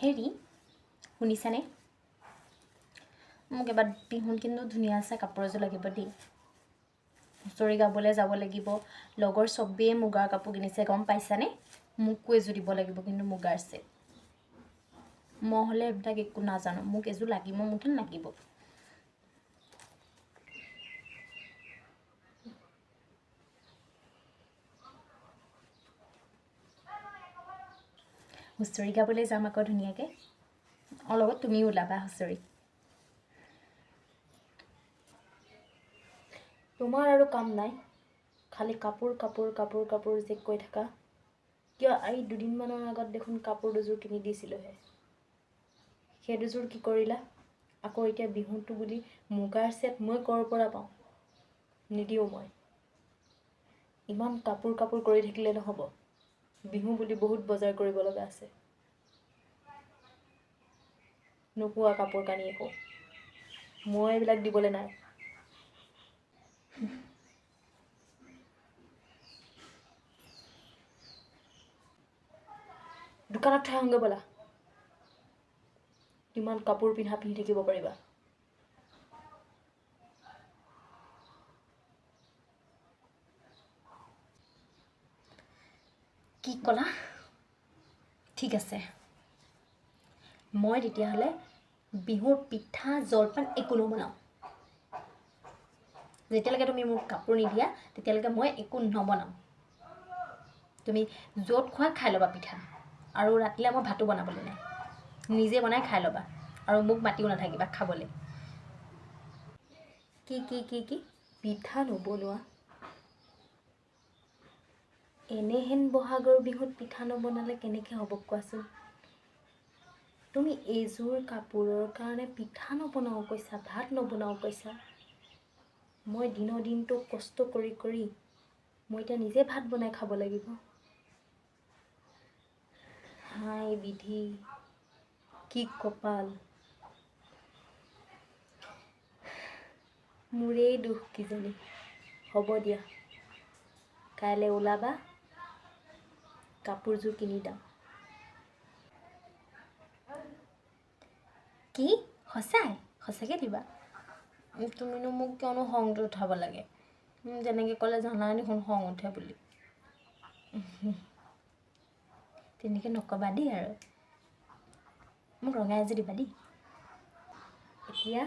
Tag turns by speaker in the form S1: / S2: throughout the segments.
S1: হেৰি শুনিছানে মোক এবাৰ বিহুত কিন্তু ধুনীয়া আছে কাপোৰ এযোৰ লাগিব দেই হুঁচৰি গাবলৈ যাব লাগিব লগৰ চবেই মুগাৰ কাপোৰ কিনিছে গম পাইছানে মোকো এযোৰ দিব লাগিব কিন্তু মুগাৰ চেট মই হ'লে এইবিলাক একো নাজানো মোক এযোৰ লাগিব মুঠতে লাগিব হুঁচৰি গাবলৈ যাম আকৌ ধুনীয়াকৈ লগত তুমিও ওলাবা হুঁচৰি তোমাৰ আৰু কাম নাই খালি কাপোৰ কাপোৰ কাপোৰ কাপোৰ যে কৈ থাকা কিয় এই দুদিনমানৰ আগত দেখোন কাপোৰ দুযোৰ কিনি দিছিলোঁহে সেই দুযোৰ কি কৰিলা আকৌ এতিয়া বিহুটো বুলি মুগাৰ চেট মই ক'ৰ পৰা পাওঁ নিদিওঁ মই ইমান কাপোৰ কাপোৰ কৰি থাকিলে নহ'ব বিহু বুলি বহুত বজাৰ কৰিব লগা আছে নোপোৱা কাপোৰ কানি একো মই এইবিলাক দিবলৈ নাই দোকানত থৈ আহোঁগৈ ব'লা কিমান কাপোৰ পিন্ধি থাকিব পাৰিবা কি ক'লা ঠিক আছে মই তেতিয়াহ'লে বিহুৰ পিঠা জলপান একো নবনাওঁ যেতিয়ালৈকে তুমি মোক কাপোৰ নিদিয়া তেতিয়ালৈকে মই একো নবনাওঁ তুমি য'ত খোৱা খাই ল'বা পিঠা আৰু ৰাতিলৈ মই ভাতো বনাবলৈ নাই নিজে বনাই খাই ল'বা আৰু মোক মাতিও নাথাকিবা খাবলৈ কি পিঠা নবনোৱা এনেহেন বহাগৰ বিহুত পিঠা নবনালে কেনেকৈ হ'ব কোৱাচোন তুমি এইযোৰ কাপোৰৰ কাৰণে পিঠা নবনাওঁ কৈছা ভাত নবনাওঁ কৈছা মই দিনটো কষ্ট কৰি মই এতিয়া নিজে ভাত বনাই খাব লাগিব হাই বিধি কি কপাল মোৰেই দুখ কিজানি হ'ব দিয়া কাইলৈ ওলাবা কাপোৰযোৰ কিনি দাম কি সঁচাকৈ দিবা তুমিনো মোক কিয়নো খংটো উঠাব লাগে যেনেকৈ ক'লে জানাই দেখোন খং উঠে বুলি তেনেকৈ নক'বা দেই আৰু মোক ৰঙা এযোৰ দিবা দেই এতিয়া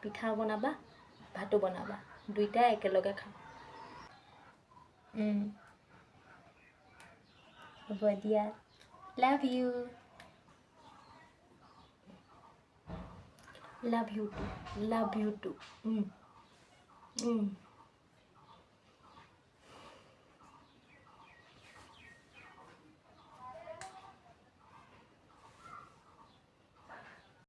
S1: পিঠা বনাবা ভাতো বনাবা দুইটাই একেলগে খাম হ'ব দিয়া love you Love you too.